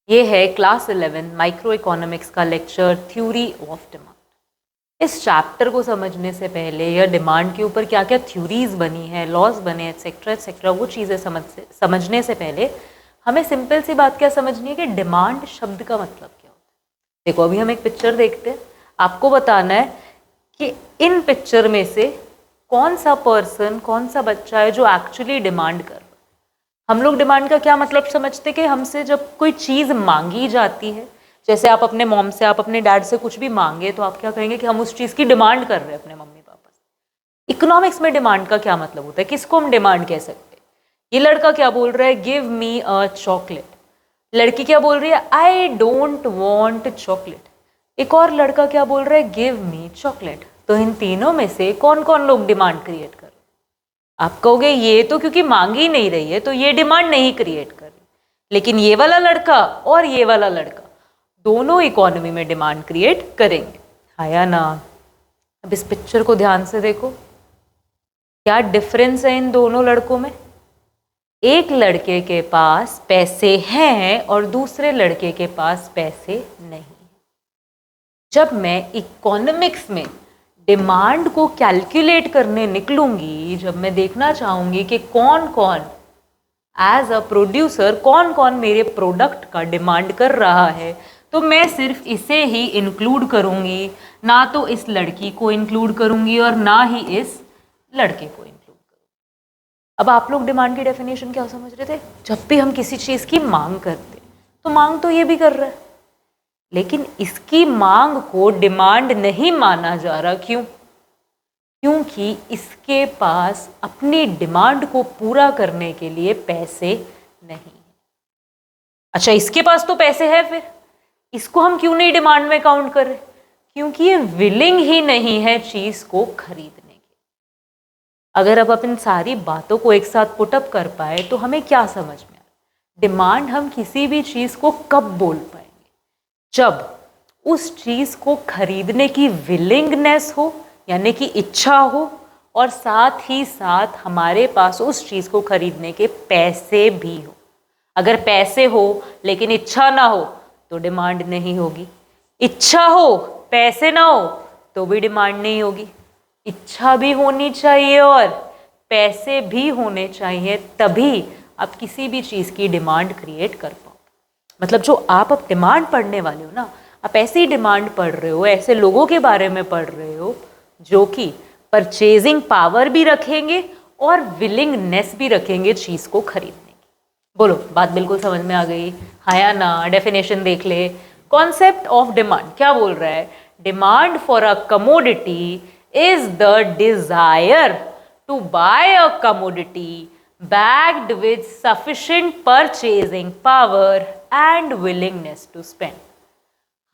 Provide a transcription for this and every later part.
ये है class 11 micro economics का लेक्चर थ्योरी ऑफ डिमांड। इस चैप्टर को समझने से पहले या डिमांड के ऊपर क्या क्या थ्योरीज बनी है, लॉज बने, एक्सेट्रा, वो चीज़ें समझने से पहले हमें सिंपल सी बात क्या समझनी है कि डिमांड शब्द का मतलब क्या होता है। देखो अभी हम एक पिक्चर देखते हैं, आपको बताना है कि इन पिक्चर में से कौन सा पर्सन, कौन सा बच्चा है जो एक्चुअली डिमांड कर रहा है। हम लोग डिमांड का क्या मतलब समझते कि हमसे जब कोई चीज़ मांगी जाती है, जैसे आप अपने मॉम से, आप अपने डैड से कुछ भी मांगे तो आप क्या कहेंगे कि हम उस चीज़ की डिमांड कर रहे हैं अपने मम्मी पापा से। इकोनॉमिक्स में डिमांड का क्या मतलब होता है, किसको हम डिमांड कह सकते हैं। ये लड़का क्या बोल रहा है, गिव मी अ चॉकलेट। लड़की क्या बोल रही है, आई डोंट वॉन्ट चॉकलेट। एक और लड़का क्या बोल रहा है, गिव मी चॉकलेट। तो इन तीनों में से कौन कौन लोग डिमांड क्रिएट कर रहे हैं। आप कहोगे ये तो क्योंकि मांगी नहीं रही है तो ये डिमांड नहीं क्रिएट कर रही, लेकिन ये वाला लड़का और ये वाला लड़का दोनों इकोनॉमी में डिमांड क्रिएट करेंगे, हाँ या ना। अब इस पिक्चर को ध्यान से देखो, क्या डिफरेंस है इन दोनों लड़कों में। एक लड़के के पास पैसे हैं और दूसरे लड़के के पास पैसे नहीं। जब मैं इकोनॉमिक्स में डिमांड को कैलकुलेट करने निकलूंगी, जब मैं देखना चाहूंगी कि कौन कौन एज अ प्रोड्यूसर कौन कौन मेरे प्रोडक्ट का डिमांड कर रहा है, तो मैं सिर्फ इसे ही इंक्लूड करूंगी, ना तो इस लड़की को इंक्लूड करूंगी और ना ही इस लड़के को इंक्लूड करूंगी। अब आप लोग डिमांड की डेफिनेशन क्या समझ रहे थे, जब भी हम किसी चीज़ की मांग करते तो मांग तो ये भी कर रहा है, लेकिन इसकी मांग को डिमांड नहीं माना जा रहा। क्यों? क्योंकि इसके पास अपनी डिमांड को पूरा करने के लिए पैसे नहीं। अच्छा, इसके पास तो पैसे है, फिर इसको हम क्यों नहीं डिमांड में काउंट कर रहे? क्योंकि ये विलिंग ही नहीं है चीज को खरीदने के। अगर अब अपन सारी बातों को एक साथ पुटअप कर पाए तो हमें क्या समझ में आ रहा? डिमांड हम किसी भी चीज को कब बोल पाए, जब उस चीज को खरीदने की विलिंगनेस हो, यानी कि इच्छा हो, और साथ ही साथ हमारे पास उस चीज को खरीदने के पैसे भी हो। अगर पैसे हो लेकिन इच्छा ना हो तो डिमांड नहीं होगी। इच्छा हो पैसे ना हो तो भी डिमांड नहीं होगी। इच्छा भी होनी चाहिए और पैसे भी होने चाहिए, तभी आप किसी भी चीज की डिमांड क्रिएट कर पाओ। मतलब जो आप अब डिमांड पढ़ने वाले हो ना, आप ऐसी डिमांड पढ़ रहे हो, ऐसे लोगों के बारे में पढ़ रहे हो जो कि परचेजिंग पावर भी रखेंगे और विलिंगनेस भी रखेंगे चीज को खरीदने की। बोलो, बात बिल्कुल समझ में आ गई, हाँ या ना। डेफिनेशन देख ले। कॉन्सेप्ट ऑफ डिमांड क्या बोल रहा है, demand for a commodity is the desire to buy a commodity backed with sufficient purchasing power and willingness to spend।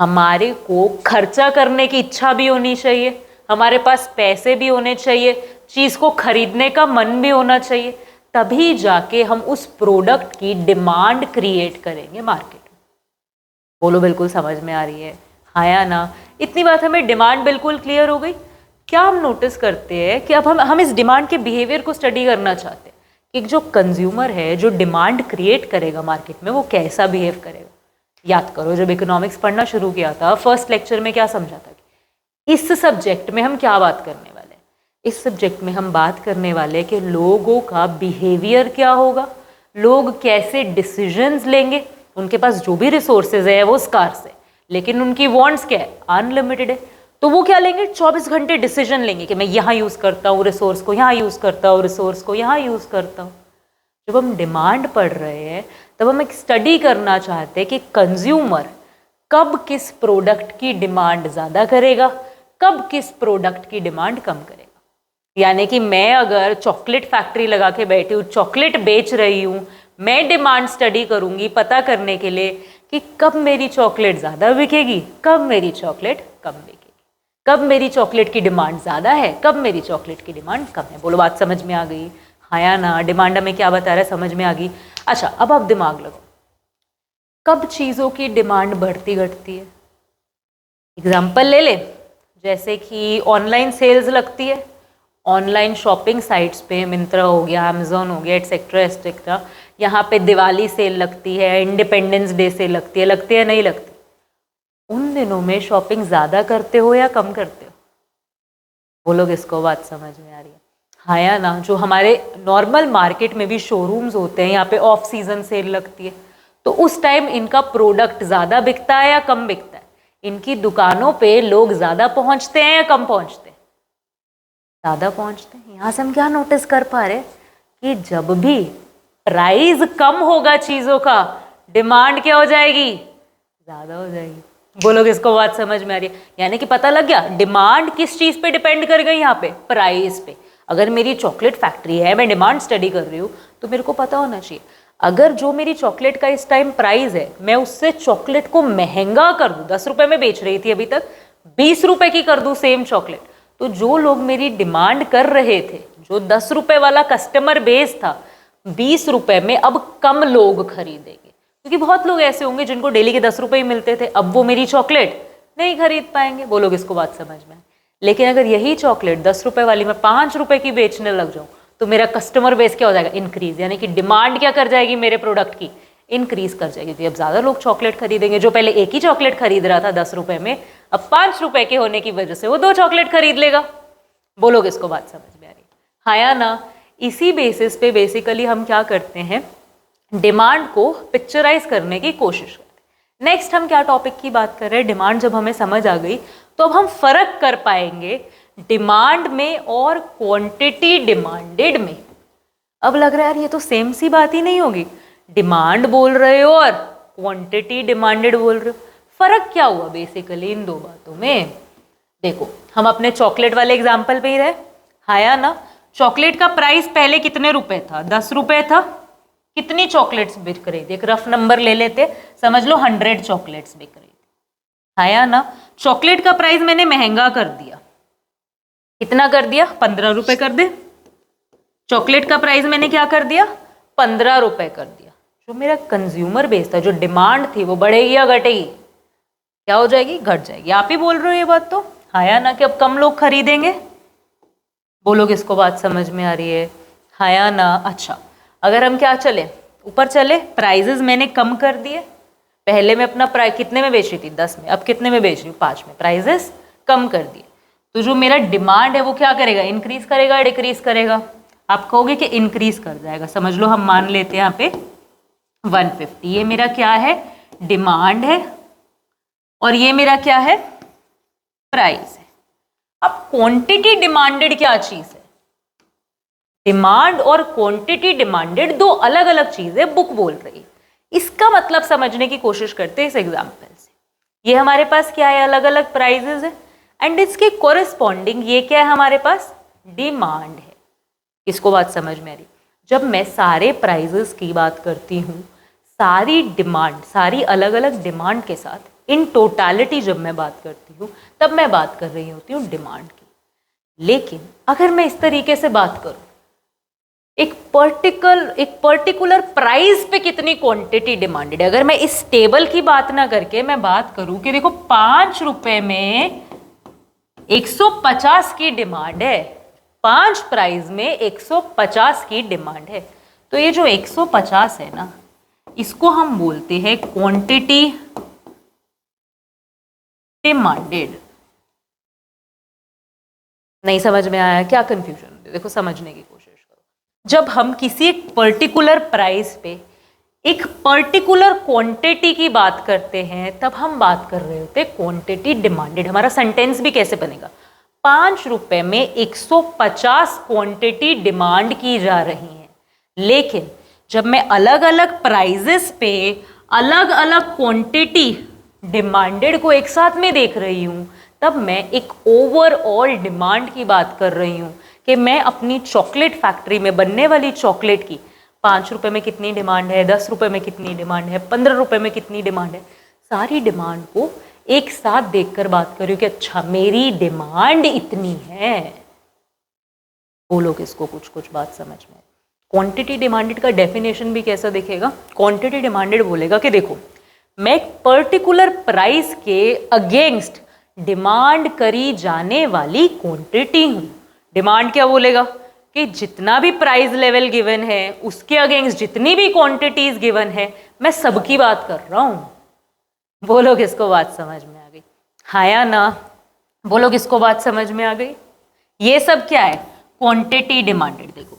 हमारे को खर्चा करने की इच्छा भी होनी चाहिए, हमारे पास पैसे भी होने चाहिए, चीज को खरीदने का मन भी होना चाहिए, तभी जाके हम उस प्रोडक्ट की डिमांड क्रिएट करेंगे मार्केट में। बोलो, बिल्कुल समझ में आ रही है, हाँ या ना। इतनी बात हमें डिमांड बिल्कुल क्लियर हो गई। क्या हम नोटिस करते हैं कि अब हम इस डिमांड के बिहेवियर को स्टडी करना चाहते हैं। एक जो कंज्यूमर है, जो डिमांड क्रिएट करेगा मार्केट में, वो कैसा बिहेव करेगा। याद करो, जब इकोनॉमिक्स पढ़ना शुरू किया था, फर्स्ट लेक्चर में क्या समझा था कि इस सब्जेक्ट में हम क्या बात करने वाले हैं। इस सब्जेक्ट में हम बात करने वाले हैं कि लोगों का बिहेवियर क्या होगा, लोग कैसे डिसीजंस लेंगे। उनके पास जो भी रिसोर्सेज है वो स्कार्स है, लेकिन उनकी वॉन्ट्स क्या है, अनलिमिटेड है। तो वो क्या लेंगे, 24 घंटे डिसीजन लेंगे कि मैं यहाँ यूज़ करता हूँ रिसोर्स को, यहाँ यूज़ करता हूँ रिसोर्स को, यहाँ यूज़ करता हूँ। जब हम डिमांड पढ़ रहे हैं तब हम एक स्टडी करना चाहते हैं कि कंज्यूमर कब किस प्रोडक्ट की डिमांड ज़्यादा करेगा, कब किस प्रोडक्ट की डिमांड कम करेगा। यानी कि मैं अगर चॉकलेट फैक्ट्री लगा के बैठी हूँ, चॉकलेट बेच रही हूँ, मैं डिमांड स्टडी करूँगी पता करने के लिए कि कब मेरी चॉकलेट ज़्यादा बिकेगी, कब मेरी चॉकलेट कम बिकेगी, कब मेरी चॉकलेट की डिमांड ज़्यादा है, कब मेरी चॉकलेट की डिमांड कम है। बोलो, बात समझ में आ गई, हाँ या ना। डिमांड हमें क्या बता रहा है, समझ में आ गई। अच्छा, अब आप दिमाग लगाओ, कब चीज़ों की डिमांड बढ़ती घटती है। एग्जाम्पल ले ले, जैसे कि ऑनलाइन सेल्स लगती है, ऑनलाइन शॉपिंग साइट्स पे, मिंत्रा हो गया, अमेजोन हो गया, एटसेट्रा एटसेट्रा, यहाँ पे दिवाली सेल लगती है, इंडिपेंडेंस डे सेल लगती है नहीं लगती? उन दिनों में शॉपिंग ज़्यादा करते हो या कम करते हो? वो लोग इसको बात समझ में आ रही है? हाँ या ना? जो हमारे नॉर्मल मार्केट में भी शोरूम्स होते हैं, यहाँ पे ऑफ सीजन सेल लगती है, तो उस टाइम इनका प्रोडक्ट ज़्यादा बिकता है या कम बिकता है? इनकी दुकानों पे लोग ज़्यादा पहुँचते हैं या कम पहुँचते हैं? ज़्यादा पहुँचते हैं। यहाँ से हम क्या नोटिस कर पा रहे कि जब भी प्राइस कम होगा चीज़ों का, डिमांड क्या हो जाएगी? ज़्यादा हो जाएगी। बोलो किसको बात समझ में आ रही है? यानी कि पता लग गया डिमांड किस चीज़ पे डिपेंड कर गई? यहाँ पे प्राइस पे। अगर मेरी चॉकलेट फैक्ट्री है, मैं डिमांड स्टडी कर रही हूँ, तो मेरे को पता होना चाहिए अगर जो मेरी चॉकलेट का इस टाइम प्राइस है, मैं उससे चॉकलेट को महंगा कर दूँ, 10 रुपए में बेच रही थी अभी तक, 20 रुपए की कर दूँ सेम चॉकलेट, तो जो लोग मेरी डिमांड कर रहे थे, जो 10 रुपए वाला कस्टमर बेस था, 20 रुपए में अब कम लोग खरीदेंगे, क्योंकि बहुत लोग ऐसे होंगे जिनको डेली के 10 रुपए ही मिलते थे, अब वो मेरी चॉकलेट नहीं खरीद पाएंगे। वो लोग इसको बात समझ में। लेकिन अगर यही चॉकलेट 10 रुपए वाली मैं 5 रुपए की बेचने लग जाऊं, तो मेरा कस्टमर बेस क्या हो जाएगा? इंक्रीज। यानी कि डिमांड क्या कर जाएगी मेरे प्रोडक्ट की? इंक्रीज कर जाएगी। तो अब ज्यादा लोग चॉकलेट खरीदेंगे। जो पहले एक ही चॉकलेट खरीद रहा था 10 रुपए में, अब 5 रुपए के होने की वजह से वो 2 चॉकलेट खरीद लेगा। बोलो किसको बात समझ में आ रही है? हाँ या ना? इसी बेसिस पे बेसिकली हम क्या करते हैं, डिमांड को पिक्चराइज करने की कोशिश करते हैं। नेक्स्ट हम क्या टॉपिक की बात कर रहे हैं? डिमांड जब हमें समझ आ गई तो अब हम फर्क कर पाएंगे डिमांड में और क्वांटिटी डिमांडेड में। अब लग रहा है यार ये तो सेम सी बात ही नहीं होगी, डिमांड बोल रहे हो और क्वांटिटी डिमांडेड बोल रहे हो, फर्क क्या हुआ बेसिकली इन दो बातों में? देखो हम अपने चॉकलेट वाले एग्जाम्पल पे ही रहे, हाँ या ना? चॉकलेट का प्राइस पहले कितने रुपए था? 10 रुपए था। कितनी चॉकलेट्स बिक रही थी? एक रफ नंबर ले लेते, समझ लो 100 चॉकलेट्स बिक रही थी, हाँ या ना? चॉकलेट का प्राइस मैंने महंगा कर दिया, कितना कर दिया? 15 रुपए कर दे। चॉकलेट का प्राइस मैंने क्या कर दिया? 15 रुपए कर दिया। जो मेरा कंज्यूमर बेस था, जो डिमांड थी, वो बढ़ेगी या घटेगी? क्या हो जाएगी? घट जाएगी। आप ही बोल रहे हो ये बात तो, हाँ या ना? कि अब कम लोग खरीदेंगे। बोलो किसको बात समझ में आ रही है? हाँ या ना? अच्छा, अगर हम क्या चले, ऊपर चले, प्राइजेस मैंने कम कर दिए। पहले मैं अपना प्राइस कितने में बेच रही थी? 10 में, अब कितने में बेच रही हूँ? 5 में। प्राइजेस कम कर दिए, तो जो मेरा डिमांड है वो क्या करेगा? इंक्रीज करेगा, डिक्रीज करेगा? आप कहोगे कि इंक्रीज कर जाएगा। समझ लो हम मान लेते हैं यहाँ पे 150, ये मेरा क्या है? डिमांड है, और ये मेरा क्या है? प्राइस है। अब क्वांटिटी डिमांडेड क्या चीज है? डिमांड और क्वांटिटी डिमांडेड दो अलग अलग चीजें बुक बोल रही है। इसका मतलब समझने की कोशिश करते हैं इस एग्जाम्पल से। ये हमारे पास क्या है? अलग अलग प्राइजेस है, एंड इसके कोरिस्पॉन्डिंग ये क्या है हमारे पास? डिमांड है। इसको बात समझ में आ रही? जब मैं सारे प्राइजेस की बात करती हूँ, सारी डिमांड, सारी अलग अलग डिमांड के साथ इन टोटालिटी जब मैं बात करती हूँ, तब मैं बात कर रही होती हूँ डिमांड की। लेकिन अगर मैं इस तरीके से बात करूँ, एक पर्टिकुलर प्राइस पे कितनी क्वांटिटी डिमांडेड है, अगर मैं इस टेबल की बात ना करके मैं बात करूं कि देखो 5 रुपए में 150 की डिमांड है, 5 प्राइस में 150 की डिमांड है, तो ये जो 150 है ना, इसको हम बोलते हैं क्वांटिटी डिमांडेड। नहीं समझ में आया? क्या कंफ्यूजन? देखो समझने की कोशिश करो। जब हम किसी एक पर्टिकुलर प्राइस पे एक पर्टिकुलर क्वांटिटी की बात करते हैं, तब हम बात कर रहे होते हैं क्वांटिटी डिमांडेड। हमारा सेंटेंस भी कैसे बनेगा? 5 रुपए में 150 क्वांटिटी डिमांड की जा रही है। लेकिन जब मैं अलग अलग प्राइजेस पे अलग अलग क्वांटिटी डिमांडेड को एक साथ में देख रही हूँ, तब मैं एक ओवरऑल डिमांड की बात कर रही हूँ कि मैं अपनी चॉकलेट फैक्ट्री में बनने वाली चॉकलेट की 5 रुपए में कितनी डिमांड है, 10 रुपए में कितनी डिमांड है, 15 रुपए में कितनी डिमांड है, सारी डिमांड को एक साथ देखकर बात कर रही हूँ कि अच्छा मेरी डिमांड इतनी है। बोलो किसको कुछ कुछ बात समझ में? क्वांटिटी डिमांडेड का डेफिनेशन भी कैसा दिखेगा? क्वांटिटी डिमांडेड बोलेगा कि देखो मैं एक पर्टिकुलर प्राइस के अगेंस्ट डिमांड करी जाने वाली क्वांटिटी हूं। डिमांड क्या बोलेगा कि जितना भी प्राइस लेवल गिवन है उसके अगेंस्ट जितनी भी क्वांटिटीज गिवन है, मैं सबकी बात कर रहा हूँ। बोलो किसको बात समझ में आ गई? हाँ या ना? बोलो किसको बात समझ में आ गई? ये सब क्या है? Quantity demanded. देखो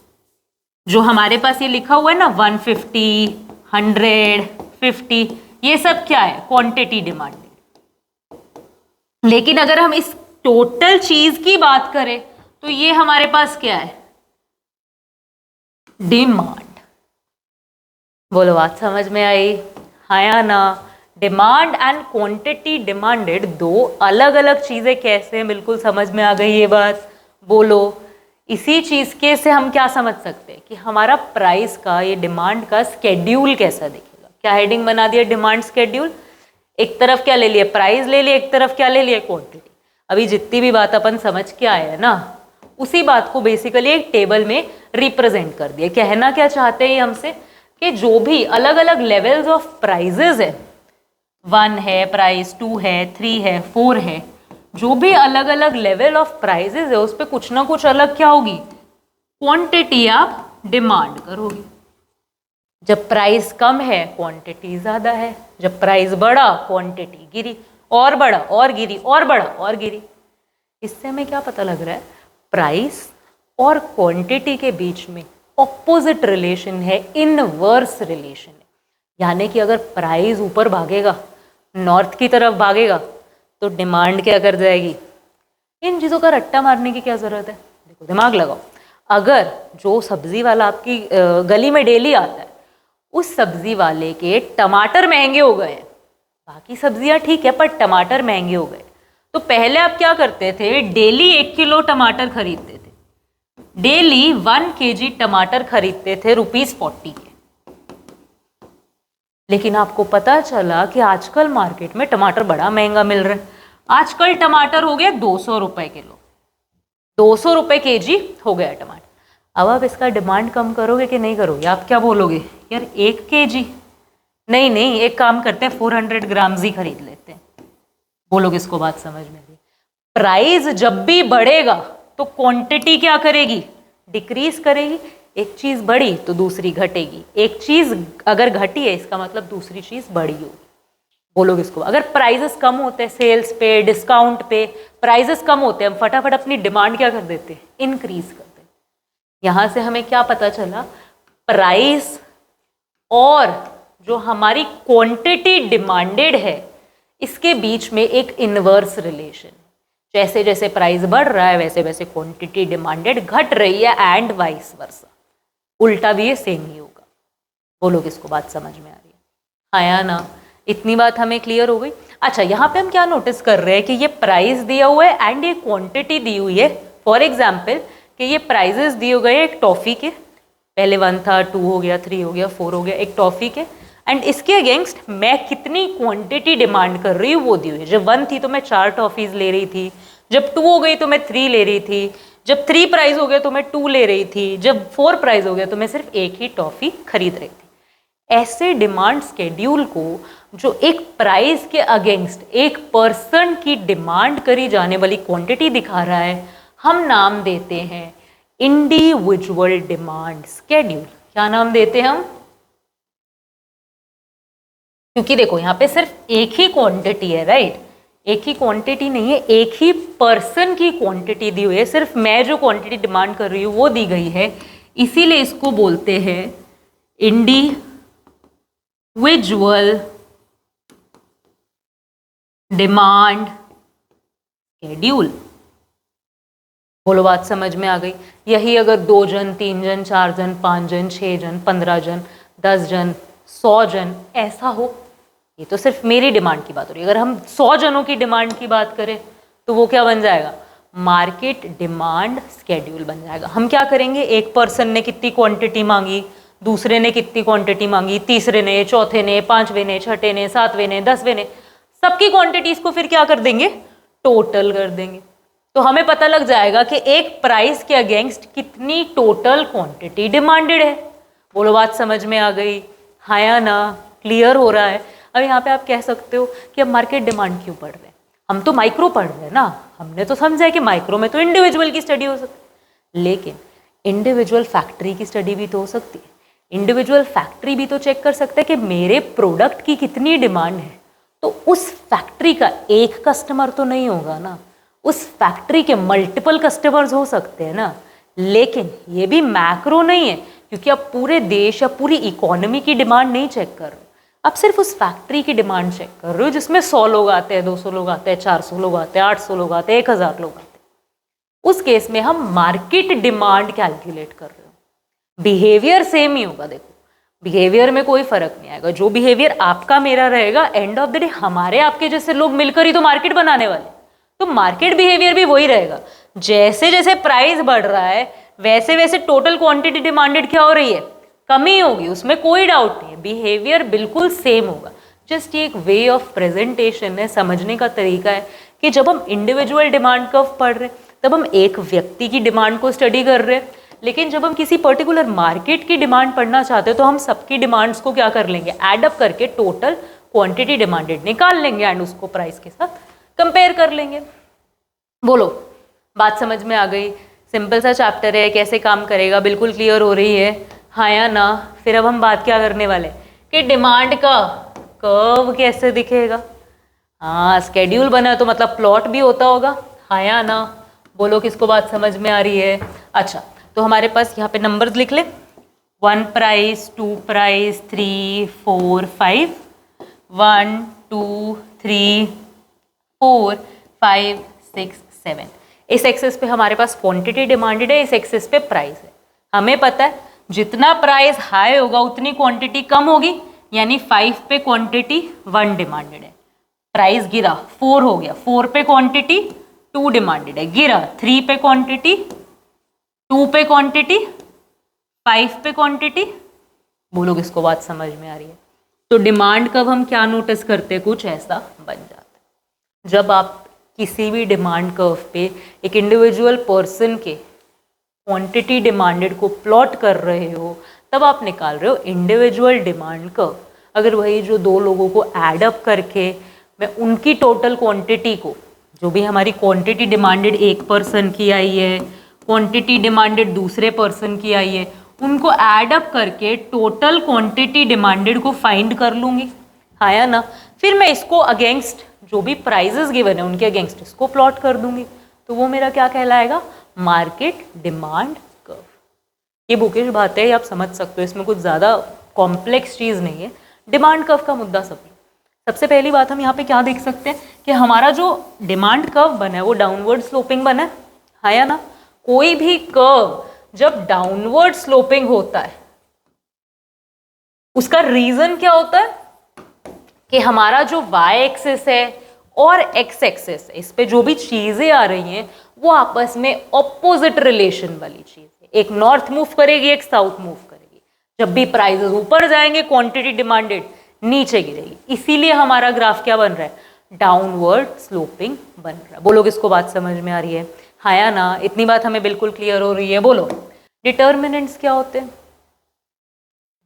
जो हमारे पास ये लिखा हुआ है ना 150, 100, 50, ये सब क्या है? Quantity demanded. लेकिन अगर हम इस टोटल चीज की बात करें तो ये हमारे पास क्या है? डिमांड। बोलो बात समझ में आई? हाँ या ना? डिमांड एंड क्वांटिटी डिमांडेड दो अलग अलग चीजें कैसे हैं? बिल्कुल समझ में आ गई ये बात? बोलो इसी चीज के से हम क्या समझ सकते हैं कि हमारा प्राइस का, ये डिमांड का स्केड्यूल कैसा दिखेगा। क्या हेडिंग बना दिया? Demand schedule. एक तरफ क्या ले लिया? प्राइस ले लिया, एक तरफ क्या ले लिया? क्वांटिटी। अभी जितनी भी बात अपन समझ के आए हैं ना, उसी बात को बेसिकली एक टेबल में रिप्रेजेंट कर दिया। कहना क्या चाहते हैं हमसे कि जो भी अलग अलग लेवल्स ऑफ प्राइजेस है, 1 है प्राइस, 2 है, 3 है, 4 है, जो भी अलग अलग लेवल ऑफ प्राइजेस है उस पर कुछ ना कुछ अलग क्या होगी? क्वांटिटी आप डिमांड करोगे। जब प्राइस कम है क्वांटिटी ज्यादा है, जब प्राइस बढ़ा क्वांटिटी गिरी, और बढ़ा और गिरी, और बढ़ा और गिरी। इससे हमें क्या पता लग रहा है? प्राइस और क्वांटिटी के बीच में ऑपोजिट रिलेशन है, इनवर्स रिलेशन है। यानी कि अगर प्राइस ऊपर भागेगा, नॉर्थ की तरफ भागेगा, तो डिमांड क्या कर जाएगी? इन चीज़ों का रट्टा मारने की क्या ज़रूरत है? देखो दिमाग लगाओ। अगर जो सब्जी वाला आपकी गली में डेली आता है, उस सब्जी वाले के टमाटर महंगे हो गए, बाकी सब्जियां ठीक है पर टमाटर महंगे हो गए, तो पहले आप क्या करते थे? डेली 1 किलो टमाटर खरीदते थे, डेली 1 kg टमाटर खरीदते थे ₹40 के। लेकिन आपको पता चला कि आजकल मार्केट में टमाटर बड़ा महंगा मिल रहा है। आजकल टमाटर हो गया 200 रुपए किलो, 200 रुपए kg हो गया टमाटर। अब आप इसका डिमांड कम करोगे कि नहीं करोगे? आप क्या बोलोगे? यार 1 kg नहीं, एक काम करते हैं 400 ग्राम्स ही खरीद लेते हैं। बोलो किसको बात समझ में आई? प्राइस जब भी बढ़ेगा तो क्वांटिटी क्या करेगी? डिक्रीज करेगी। एक चीज बढ़ी तो दूसरी घटेगी, एक चीज अगर घटी है इसका मतलब दूसरी चीज बढ़ी होगी। बोलो किसको? अगर प्राइजेस कम होते हैं, सेल्स पे, डिस्काउंट पे प्राइजेस कम होते हैं, हम फटाफट अपनी डिमांड क्या कर देते हैं? इंक्रीज कर देते हैं। यहां से हमें क्या पता चला? प्राइस और जो हमारी क्वांटिटी डिमांडेड है इसके बीच में एक इनवर्स रिलेशन है। जैसे जैसे प्राइस बढ़ रहा है वैसे वैसे क्वांटिटी डिमांडेड घट रही है, एंड वाइस वर्सा। उल्टा भी ये सेम ही होगा। बोलो किसको बात समझ में आ रही है? हाँ या ना? इतनी बात हमें क्लियर हो गई? अच्छा, यहाँ पे हम क्या नोटिस कर रहे हैं कि ये प्राइस दिया हुआ है एंड ये क्वांटिटी दी हुई है। फॉर एग्जाम्पल कि ये प्राइजेस दिए गए एक टॉफी के, पहले 1 था, 2 हो गया, 3 हो गया, 4 हो गया, एक टॉफी के, एंड इसके अगेंस्ट मैं कितनी क्वांटिटी डिमांड कर रही हूँ वो दी हुई है। जब 1 थी तो मैं 4 टॉफीज ले रही थी, जब 2 हो गई तो मैं 3 ले रही थी, जब 3 प्राइस हो गया तो मैं 2 ले रही थी, जब 4 प्राइस हो गया तो मैं सिर्फ एक ही टॉफी खरीद रही थी। ऐसे डिमांड स्केड्यूल को जो एक प्राइस के अगेंस्ट एक पर्सन की डिमांड करी जाने वाली क्वांटिटी दिखा रहा है, हम नाम देते हैं इंडिविजुअल डिमांड स्केड्यूल। क्या नाम देते हैं हम? क्योंकि देखो यहाँ पे सिर्फ एक ही क्वांटिटी है, राइट? एक ही क्वांटिटी नहीं है, एक ही पर्सन की क्वांटिटी दी हुई है। सिर्फ मैं जो क्वांटिटी डिमांड कर रही हूँ वो दी गई है, इसीलिए इसको बोलते हैं इंडिविजुअल डिमांड स्केड्यूल। बोलो बात समझ में आ गई? यही अगर 2 जन, 3 जन, 4 जन, 5 जन, 6 जन, 15 जन, 10 जन, 100 जन ऐसा हो, ये तो सिर्फ मेरी डिमांड की बात हो रही है। अगर हम 100 जनों की डिमांड की बात करें तो वो क्या बन जाएगा? मार्केट डिमांड स्केड्यूल बन जाएगा। हम क्या करेंगे? एक पर्सन ने कितनी क्वांटिटी मांगी, दूसरे ने कितनी क्वांटिटी मांगी, तीसरे ने, चौथे ने, 5वें ने, छठे ने, 7वें ने, 10वें ने, सबकी क्वांटिटीज को फिर क्या कर देंगे? टोटल कर देंगे। तो हमें पता लग जाएगा कि एक प्राइस के अगेंस्ट कितनी टोटल क्वांटिटी डिमांडेड है। बोलो बात समझ में आ गई? हाँ या ना? क्लियर हो रहा है? अब यहाँ पे आप कह सकते हो कि अब मार्केट डिमांड क्यों पढ़ रहे हैं? हम तो माइक्रो पढ़ रहे हैं ना, हमने तो समझा है कि माइक्रो में तो इंडिविजुअल की स्टडी हो सकती है, लेकिन इंडिविजुअल फैक्ट्री की स्टडी भी तो हो सकती है। इंडिविजुअल फैक्ट्री भी तो चेक कर सकता है कि मेरे प्रोडक्ट की कितनी डिमांड है। तो उस फैक्ट्री का एक कस्टमर तो नहीं होगा ना, उस फैक्ट्री के मल्टीपल कस्टमर्स हो सकते हैं ना। लेकिन ये भी मैक्रो नहीं है, क्योंकि आप पूरे देश या पूरी इकोनॉमी की डिमांड नहीं चेक कर रहे, आप सिर्फ उस फैक्ट्री की डिमांड चेक कर रहे हो जिसमें 100 लोग आते हैं, 200 लोग आते हैं, 400 लोग आते हैं, 800 लोग आते हैं, 1000 लोग आते हैं। उस केस में हम मार्केट डिमांड कैलकुलेट कर रहे हो। बिहेवियर सेम ही होगा। देखो, बिहेवियर में कोई फर्क नहीं आएगा। जो बिहेवियर आपका मेरा रहेगा, एंड ऑफ द डे हमारे आपके जैसे लोग मिलकर ही तो मार्केट बनाने वाले, तो मार्केट बिहेवियर भी वही रहेगा। जैसे जैसे प्राइस बढ़ रहा है वैसे वैसे टोटल क्वांटिटी डिमांडेड क्या हो रही है, कमी होगी, उसमें कोई डाउट नहीं है। बिहेवियर बिल्कुल सेम होगा। जस्ट ये एक वे ऑफ प्रेजेंटेशन है, समझने का तरीका है कि जब हम इंडिविजुअल डिमांड कर्व पढ़ रहे हैं तब हम एक व्यक्ति की डिमांड को स्टडी कर रहे हैं, लेकिन जब हम किसी पर्टिकुलर मार्केट की डिमांड पढ़ना चाहते हैं तो हम सबकी डिमांड्स को क्या कर लेंगे, एड अप करके टोटल क्वांटिटी डिमांडेड निकाल लेंगे एंड उसको प्राइस के साथ कंपेयर कर लेंगे। बोलो, बात समझ में आ गई? सिंपल सा चैप्टर है, कैसे काम करेगा बिल्कुल क्लियर हो रही है, हाँ या ना? फिर अब हम बात क्या करने वाले कि डिमांड का कर्व कैसे दिखेगा। हाँ, स्केड्यूल बना तो मतलब प्लॉट भी होता होगा, हाँ या ना? बोलो, किसको बात समझ में आ रही है? अच्छा, तो हमारे पास यहाँ पे नंबर्स लिख ले, 1 प्राइस, 2 प्राइस, 3 4 5, 1 2 3 4 5 6 7। इस एक्सेस पे हमारे पास क्वांटिटी डिमांडेड है, इस एक्सेस पे प्राइस है। हमें पता है जितना प्राइस हाई होगा उतनी क्वांटिटी कम होगी, यानी 5 पे क्वांटिटी 1 डिमांडेड है। प्राइस गिरा, 4 हो गया, 4 पे क्वांटिटी 2 डिमांडेड है, गिरा 3 पे क्वांटिटी, 2 पे क्वांटिटी, 5 पे क्वांटिटी। बोलो, किसको बात समझ में आ रही है? तो डिमांड कब हम क्या नोटिस करते हैं, कुछ ऐसा बन जाता है। जब आप किसी भी डिमांड कर्व पे एक इंडिविजुअल पर्सन के क्वांटिटी डिमांडेड को प्लॉट कर रहे हो तब आप निकाल रहे हो इंडिविजुअल डिमांड कर्व। अगर वही जो 2 लोगों को ऐड अप करके मैं उनकी टोटल क्वांटिटी को, जो भी हमारी क्वांटिटी डिमांडेड एक पर्सन की आई है, क्वांटिटी डिमांडेड दूसरे पर्सन की आई है, उनको ऐड अप करके टोटल क्वांटिटी डिमांडेड को फाइंड कर लूँगी, हाँ या ना? फिर मैं इसको अगेंस्ट जो भी प्राइजेस गिवन है उनके अगेंस्ट इसको प्लॉट कर दूंगी, तो वो मेरा क्या कहलाएगा, मार्केट डिमांड कर्व। ये बुकिश बात है, ये आप समझ सकते हो, इसमें कुछ ज़्यादा कॉम्प्लेक्स चीज़ नहीं है। डिमांड कर्व का मुद्दा समझो। सबसे पहली बात हम यहाँ पे क्या देख सकते हैं कि हमारा जो डिमांड कर्व बना है वो डाउनवर्ड स्लोपिंग बना है, हाँ या ना? कोई भी कर्व जब डाउनवर्ड स्लोपिंग होता है उसका रीजन क्या होता है कि हमारा जो y एक्सिस है और x एक्सिस है, इस पे जो भी चीजें आ रही हैं वो आपस में ऑपोजिट रिलेशन वाली चीज है। एक नॉर्थ मूव करेगी, एक साउथ मूव करेगी। जब भी प्राइसेस ऊपर जाएंगे क्वांटिटी डिमांडेड नीचे गिरेगी, इसीलिए हमारा ग्राफ क्या बन रहा है, डाउनवर्ड स्लोपिंग बन रहा है। बोलो, किसको बात समझ में आ रही है, हाँ या ना? इतनी बात हमें बिल्कुल क्लियर हो रही है। बोलो, डिटर्मिनेंट्स क्या होते हैं?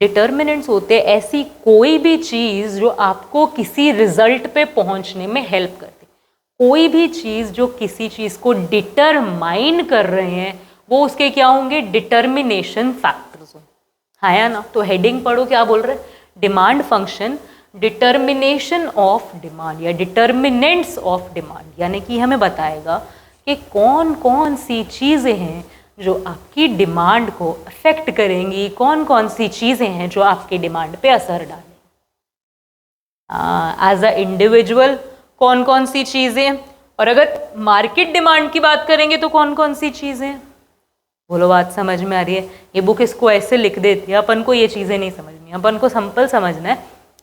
डिटर्मिनेंट्स होते हैं ऐसी कोई भी चीज़ जो आपको किसी रिजल्ट पे पहुंचने में हेल्प करती। कोई भी चीज़ जो किसी चीज़ को डिटरमाइन कर रहे हैं वो उसके क्या होंगे, डिटर्मिनेशन फैक्टर्स हों, हाँ या ना? तो हेडिंग पढ़ो, क्या बोल रहे हैं, demand function determination of demand या डिटर्मिनेंट्स ऑफ डिमांड, यानी कि हमें बताएगा कि कौन कौन सी चीज़ें हैं जो आपकी डिमांड को अफेक्ट करेंगी, कौन कौन सी चीज़ें हैं जो आपकी डिमांड पे असर डालेंगी। एज अ इंडिविजुअल कौन कौन सी चीज़ें, और अगर मार्केट डिमांड की बात करेंगे तो कौन कौन सी चीज़ें। बोलो, बात समझ में आ रही है? ये बुक इसको ऐसे लिख देती है, अपन को ये चीज़ें नहीं समझनी, अपन को सिंपल समझना है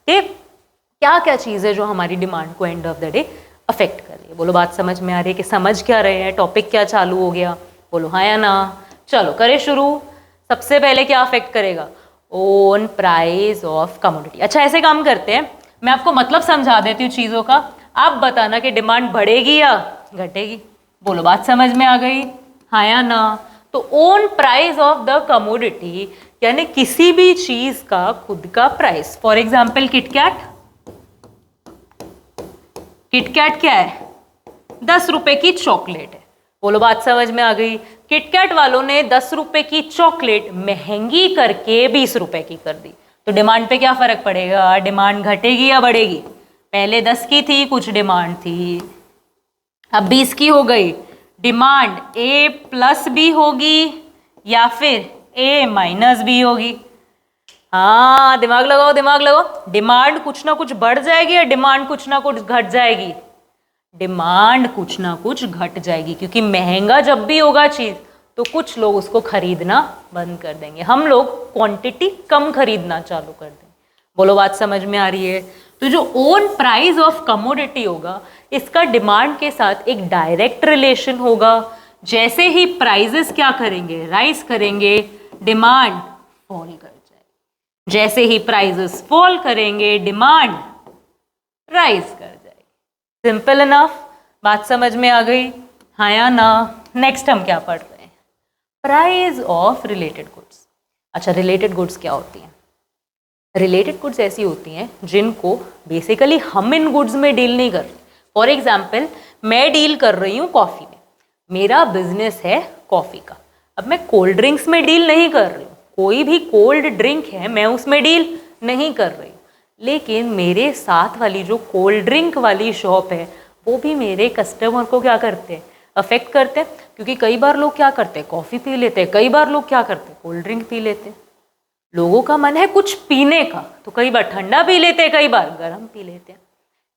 कि क्या क्या चीज़ है जो हमारी डिमांड को end of the day affect कर रही है। बोलो, बात समझ में आ रही है कि समझ क्या रहे हैं, टॉपिक क्या चालू हो गया? बोलो, हाँ या ना? चलो करें शुरू। सबसे पहले क्या अफेक्ट करेगा, ओन प्राइस ऑफ कमोडिटी। अच्छा, ऐसे काम करते हैं, मैं आपको मतलब समझा देती हूँ चीज़ों का, आप बताना कि डिमांड बढ़ेगी या घटेगी। बोलो, बात समझ में आ गई, हाँ या ना? तो own price of the commodity यानी किसी भी चीज का खुद का price. For example KitKat, KitKat क्या है, 10 रुपए की चॉकलेट है। बोलो बात समझ में आ गई। किटकैट वालों ने 10 रुपए की चॉकलेट महंगी करके 20 रुपए की कर दी, तो डिमांड पे क्या फर्क पड़ेगा? डिमांड घटेगी या बढ़ेगी? पहले 10 की थी, कुछ डिमांड थी, अब 20 की हो गई। डिमांड A प्लस B होगी या फिर A माइनस B होगी? हाँ, दिमाग लगाओ, दिमाग लगाओ। डिमांड कुछ ना कुछ बढ़ जाएगी या डिमांड कुछ ना कुछ घट जाएगी? डिमांड कुछ ना कुछ घट जाएगी, क्योंकि महंगा जब भी होगा चीज तो कुछ लोग उसको खरीदना बंद कर देंगे, हम लोग क्वांटिटी कम खरीदना चालू कर देंगे। बोलो बात समझ में आ रही है? तो जो ओन प्राइस ऑफ कमोडिटी होगा, इसका डिमांड के साथ एक डायरेक्ट रिलेशन होगा। जैसे ही प्राइजेस क्या करेंगे? राइज करेंगे, डिमांड फॉल कर जाएगी। जैसे ही प्राइजेस फॉल करेंगे, डिमांड राइज कर जाएगी। सिंपल इनफ, बात समझ में आ गई? हाँ या ना? नेक्स्ट हम क्या पढ़ रहे हैं? Price of related goods. अच्छा, रिलेटेड गुड्स क्या होती हैं? रिलेटेड गुड्स ऐसी होती हैं जिनको बेसिकली हम इन गुड्स में डील नहीं कर रहे। फॉर एग्जाम्पल, मैं डील कर रही हूँ कॉफ़ी में, मेरा बिजनेस है कॉफ़ी का। अब मैं कोल्ड ड्रिंक्स में डील नहीं कर रही हूँ, कोई भी कोल्ड ड्रिंक है मैं उसमें डील नहीं कर रही हूँ, लेकिन मेरे साथ वाली जो कोल्ड ड्रिंक वाली शॉप है वो भी मेरे कस्टमर को क्या करते हैं? अफेक्ट करते हैं। क्योंकि कई बार लोग क्या करते हैं? कॉफ़ी पी लेते हैं, कई बार लोग क्या करते हैं? कोल्ड ड्रिंक पी लेते हैं। लोगों का मन है कुछ पीने का, तो कई बार ठंडा पी लेते हैं, कई बार गर्म पी लेते हैं।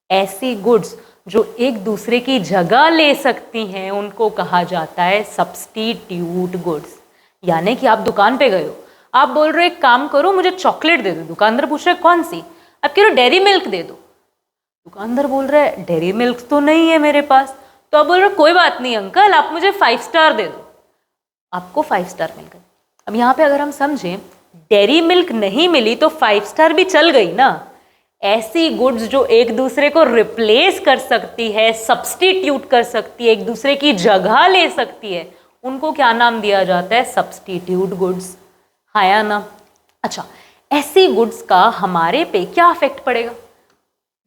ऐसी गुड्स जो एक दूसरे की जगह ले सकती हैं उनको कहा जाता है सब्स्टिट्यूट गुड्स। यानी कि आप दुकान पे गए हो, आप बोल रहे हो एक काम करो मुझे चॉकलेट दे दो, दुकानदार पूछ रहे कौन सी? आप कह रहे हो डेयरी मिल्क दे दो, दुकानदार बोल रहा है डेयरी मिल्क तो नहीं है मेरे पास, तो आप बोल रहे हो कोई बात नहीं अंकल आप मुझे 5 स्टार दे दो, आपको 5 स्टार मिल गए। अब यहाँ पे अगर हम समझें, डेयरी मिल्क नहीं मिली तो 5 स्टार भी चल गई ना। ऐसी गुड्स जो एक दूसरे को रिप्लेस कर सकती है, सब्स्टिट्यूट कर सकती है, एक दूसरे की जगह ले सकती है, उनको क्या नाम दिया जाता है? Substitute goods. हाँ या ना? अच्छा, ऐसी गुड्स का हमारे पे क्या अफेक्ट पड़ेगा?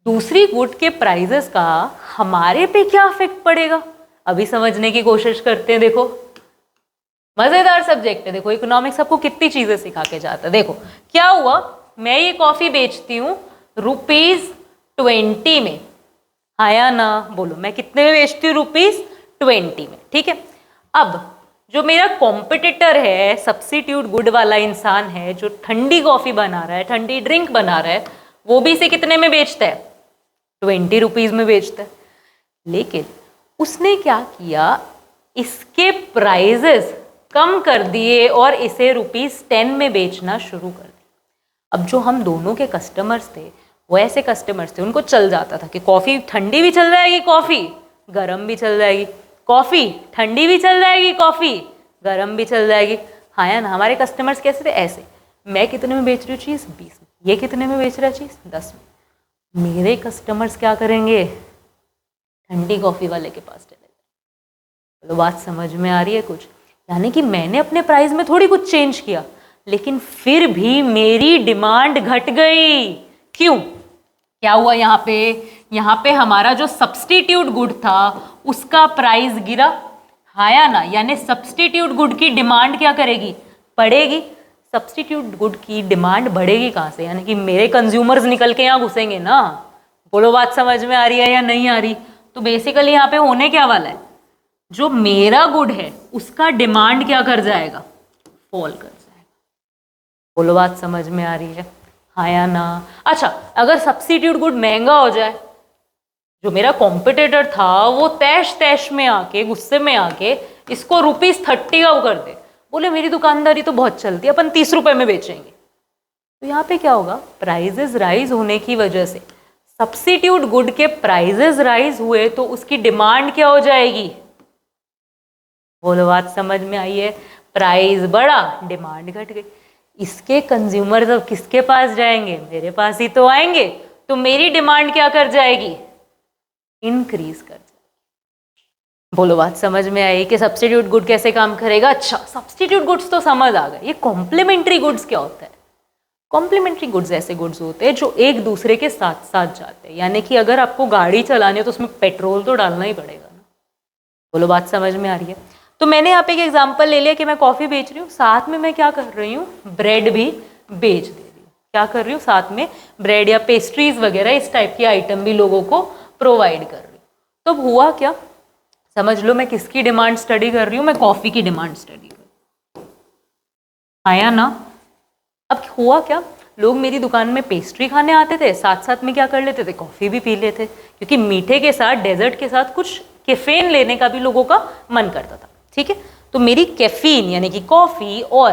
दूसरी गुड के प्राइजेस का हमारे पे क्या अफेक्ट पड़ेगा? अभी समझने की कोशिश करते हैं। देखो, मजेदार सब्जेक्ट है। देखो, इकोनॉमिक्स आपको कितनी चीजें सिखा के जाता है। देखो क्या हुआ, मैं ये कॉफी बेचती हूँ ₹20 में। हाँ या ना? बोलो, मैं कितने में बेचती हूँ? ₹20 में। ठीक है, अब जो मेरा कॉम्पिटिटर है, सब्स्टिट्यूट गुड वाला इंसान है, जो ठंडी कॉफी बना रहा है, ठंडी ड्रिंक बना रहा है, वो भी इसे कितने में बेचता है? ₹20 में बेचता है। लेकिन उसने क्या किया, इसके प्राइजेस कम कर दिए और इसे ₹10 में बेचना शुरू कर दिया। अब जो हम दोनों के कस्टमर्स थे वो ऐसे कस्टमर्स थे, उनको चल जाता था कि कॉफ़ी ठंडी भी चल जाएगी, कॉफ़ी गर्म भी चल जाएगी, कॉफ़ी ठंडी भी चल जाएगी, कॉफ़ी गर्म भी चल जाएगी। हाँ या ना? हमारे कस्टमर्स कैसे थे? ऐसे, मैं कितने में बेच रही हूँ चीज़? 20 में। ये कितने में बेच रहा है चीज़? 10 में। मेरे कस्टमर्स क्या करेंगे? ठंडी कॉफ़ी वाले के पास चले जाएंगे। तो बात समझ में आ रही है कुछ? यानी कि मैंने अपने प्राइस में थोड़ी कुछ चेंज किया, लेकिन फिर भी मेरी डिमांड घट गई। क्यों? क्या हुआ यहाँ पे? यहाँ पे हमारा जो सब्स्टिट्यूट गुड था उसका प्राइस गिरा। हाँ या ना? यानी सब्स्टिट्यूट गुड की डिमांड क्या करेगी? बढ़ेगी। सब्स्टिट्यूट गुड की डिमांड बढ़ेगी कहाँ से? यानी कि मेरे कंज्यूमर्स निकल के यहाँ घुसेंगे ना। बोलो, बात समझ में आ रही है या नहीं आ रही? तो बेसिकली यहाँ पे होने क्या वाला है, जो मेरा गुड है उसका डिमांड क्या कर जाएगा? फॉल कर जाएगा। बोलो, बात समझ में आ रही है? हाँ या ना? अच्छा, अगर सब्स्टिट्यूट गुड महंगा हो जाए, जो मेरा कॉम्पिटिटर था वो तैश तैश में आके, गुस्से में आके इसको ₹30 का कर दे, बोले मेरी दुकानदारी तो बहुत चलती है, अपन ₹30 में बेचेंगे, तो यहाँ पे क्या होगा? प्राइजेस राइज होने की वजह से सब्स्टिट्यूट गुड के प्राइजेस राइज हुए तो उसकी डिमांड क्या हो जाएगी? बोलो, बात समझ में आई है? प्राइस बढ़ा, डिमांड घट गई। इसके कंज्यूमर्स अब किसके पास जाएंगे? मेरे पास ही तो आएंगे, तो मेरी डिमांड क्या कर जाएगी? इंक्रीज कर जाएगी। बोलो, बात समझ में आई कि सब्स्टिट्यूट गुड कैसे काम करेगा? अच्छा, सब्स्टिट्यूट गुड्स तो समझ आ गए। ये कॉम्प्लीमेंट्री गुड्स क्या होता है? कॉम्प्लीमेंट्री गुड्स ऐसे गुड्स होते हैं जो एक दूसरे के साथ साथ जाते हैं। यानी कि अगर आपको गाड़ी चलानी है तो उसमें पेट्रोल तो डालना ही पड़ेगा ना, बोलो बात समझ में आ रही है? तो मैंने यहाँ पे एक एग्जांपल ले लिया कि मैं कॉफ़ी बेच रही हूँ, साथ में मैं क्या कर रही हूँ, ब्रेड भी बेच दे रही हूँ। क्या कर रही हूँ, साथ में ब्रेड या पेस्ट्रीज वगैरह इस टाइप की आइटम भी लोगों को प्रोवाइड कर रही हूँ। तो हुआ क्या, समझ लो मैं किसकी डिमांड स्टडी कर रही हूँ, मैं कॉफ़ी की डिमांड स्टडी कर रही हूँ, आया ना? अब हुआ क्या, लोग मेरी दुकान में पेस्ट्री खाने आते थे, साथ साथ में क्या कर लेते थे, कॉफ़ी भी पी लेते, क्योंकि मीठे के साथ डेजर्ट के साथ कुछ कैफीन लेने का भी लोगों का मन करता था। ठीक है, तो मेरी कैफीन यानी कि कॉफ़ी और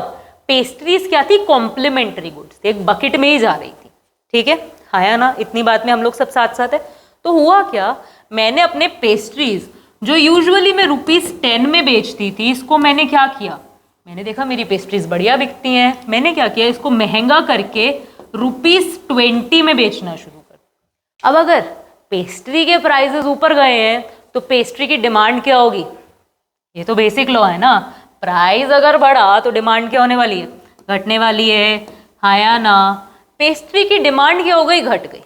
पेस्ट्रीज क्या थी, कॉम्प्लीमेंट्री गुड्स, एक बकेट में ही जा रही थी। ठीक है, आया ना? इतनी बात में हम लोग सब साथ साथ है। तो हुआ क्या, मैंने अपने पेस्ट्रीज जो यूजुअली मैं ₹10 में बेचती थी, इसको मैंने क्या किया, मैंने देखा मेरी पेस्ट्रीज बढ़िया बिकती हैं, मैंने क्या किया, इसको महंगा करके ₹20 में बेचना शुरू कर। अब अगर पेस्ट्री के प्राइसेस ऊपर गए हैं तो पेस्ट्री की डिमांड क्या होगी, ये तो बेसिक लॉ है ना, प्राइस अगर बढ़ा तो डिमांड क्या होने वाली है, घटने वाली है, हाँ या ना? पेस्ट्री की डिमांड क्या हो गई, घट गई।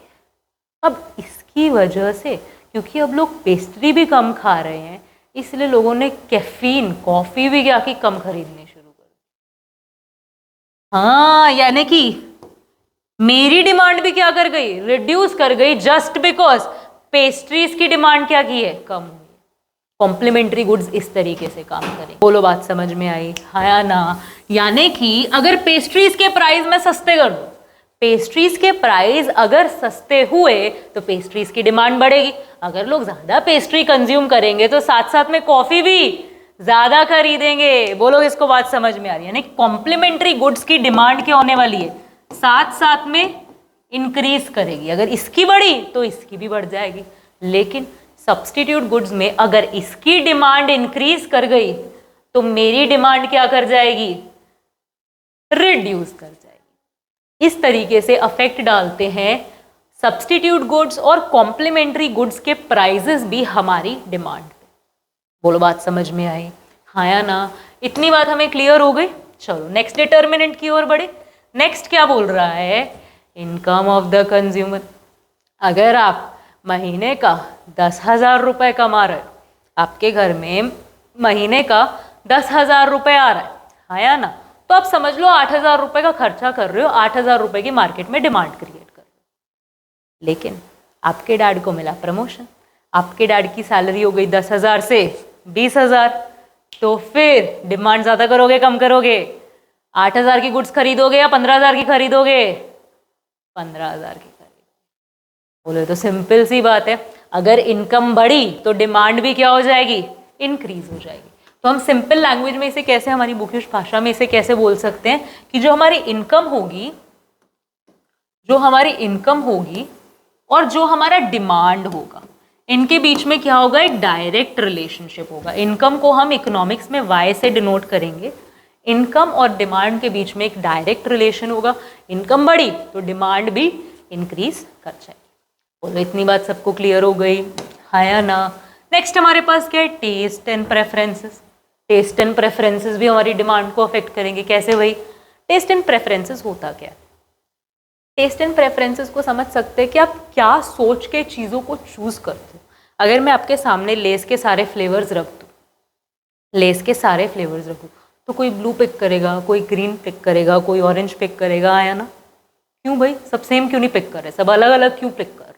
अब इसकी वजह से, क्योंकि अब लोग पेस्ट्री भी कम खा रहे हैं, इसलिए लोगों ने कैफीन कॉफी भी क्या की, कम खरीदनी शुरू कर दी। हाँ, यानी कि मेरी डिमांड भी क्या कर गई, रिड्यूस कर गई, जस्ट बिकॉज पेस्ट्रीज की डिमांड क्या की है, कम हुई। कॉम्प्लीमेंट्री गुड्स इस तरीके से काम करें। बोलो बात समझ में आई, हाँ या ना? यानी कि अगर पेस्ट्रीज के प्राइस में सस्ते कर दूं, पेस्ट्रीज के प्राइस अगर सस्ते हुए तो पेस्ट्रीज की डिमांड बढ़ेगी। अगर लोग ज्यादा पेस्ट्री कंज्यूम करेंगे तो साथ साथ में कॉफी भी ज्यादा खरीदेंगे। बोलो इसको बात समझ में आ रही है? यानी कॉम्प्लीमेंट्री गुड्स की डिमांड क्या होने वाली है, साथ साथ में इंक्रीज करेगी। अगर इसकी बढ़ी तो इसकी भी बढ़ जाएगी। लेकिन सब्स्टिट्यूट गुड्स में अगर इसकी डिमांड इंक्रीज कर गई तो मेरी डिमांड क्या कर जाएगी, रिड्यूस कर जाएगी। इस तरीके से अफेक्ट डालते हैं सब्स्टिट्यूट गुड्स और कॉम्प्लीमेंट्री गुड्स के प्राइसेस भी हमारी डिमांड पे। बोलो बात समझ में आई, हाँ या ना? इतनी बात हमें क्लियर हो गई। चलो नेक्स्ट डिटर्मिनेंट की ओर बढ़े। नेक्स्ट क्या बोल रहा है, इनकम ऑफ द कंज्यूमर। अगर आप महीने का 10,000 रुपये कमा रहे हो, आपके घर में महीने का 10,000 रुपये आ रहा है, हाँ या ना? तो आप समझ लो 8,000 रुपये का खर्चा कर रहे हो, 8,000 रुपये की मार्केट में डिमांड क्रिएट कर रहे हो। लेकिन आपके डैड को मिला प्रमोशन, आपके डैड की सैलरी हो गई 10,000 से 20,000, तो फिर डिमांड ज़्यादा करोगे कम करोगे? 8,000 की गुड्स खरीदोगे या 15,000 की खरीदोगे? 15,000 की। बोले तो सिंपल सी बात है, अगर इनकम बढ़ी तो डिमांड भी क्या हो जाएगी, इंक्रीज हो जाएगी। तो हम सिंपल लैंग्वेज में इसे कैसे, हमारी बुकिश भाषा में इसे कैसे बोल सकते हैं कि जो हमारी इनकम होगी, जो हमारी इनकम होगी और जो हमारा डिमांड होगा, इनके बीच में क्या होगा, एक डायरेक्ट रिलेशनशिप होगा। इनकम को हम इकोनॉमिक्स में वाई से डिनोट करेंगे। इनकम और डिमांड के बीच में एक डायरेक्ट रिलेशन होगा। इनकम बढ़ी तो डिमांड भी इंक्रीज कर जाएगी। बोलो इतनी बात सबको क्लियर हो गई, हाँ या ना? नेक्स्ट हमारे पास क्या है, taste and preferences. Taste and preferences भी हमारी डिमांड को अफेक्ट करेंगे। कैसे भाई? टेस्ट एंड प्रेफरेंसेस होता क्या है? टेस्ट एंड प्रेफरेंसेस को समझ सकते हैं कि आप क्या सोच के चीज़ों को चूज करते हो। अगर मैं आपके सामने लेस के सारे फ्लेवर्स रख दूँ, लेस के सारे फ्लेवर्स रख दूँ, तो कोई ब्लू पिक करेगा, कोई ग्रीन पिक करेगा, कोई ऑरेंज पिक करेगा, आया ना? क्यों भाई? सब सेम क्यों नहीं पिक कर रहे, सब अलग अलग क्यों पिक कर रहे?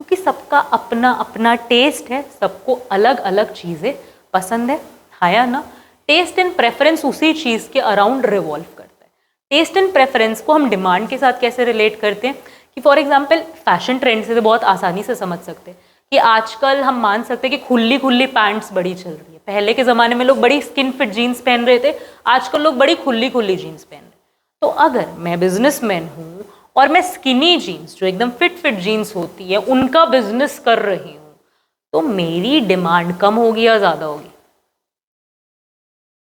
क्योंकि सबका अपना अपना टेस्ट है, सबको अलग अलग चीज़ें पसंद है, आया ना? टेस्ट एंड प्रेफरेंस उसी चीज़ के अराउंड रिवॉल्व करता है। टेस्ट एंड प्रेफरेंस को हम डिमांड के साथ कैसे रिलेट करते हैं कि फॉर एग्जांपल फैशन ट्रेंड से तो बहुत आसानी से समझ सकते हैं कि आजकल हम मान सकते हैं कि खुली खुली पैंट्स बड़ी चल रही है। पहले के ज़माने में लोग बड़ी स्किन फिट जीन्स पहन रहे थे, आजकल लोग बड़ी खुली खुली जीन्स पहन रहे हैं। तो अगर मैं बिजनेसमैन हूँ और मैं स्किनी जीन्स, जो एकदम फिट जीन्स होती है, उनका बिजनेस कर रही हूँ, तो मेरी डिमांड कम होगी या ज़्यादा होगी?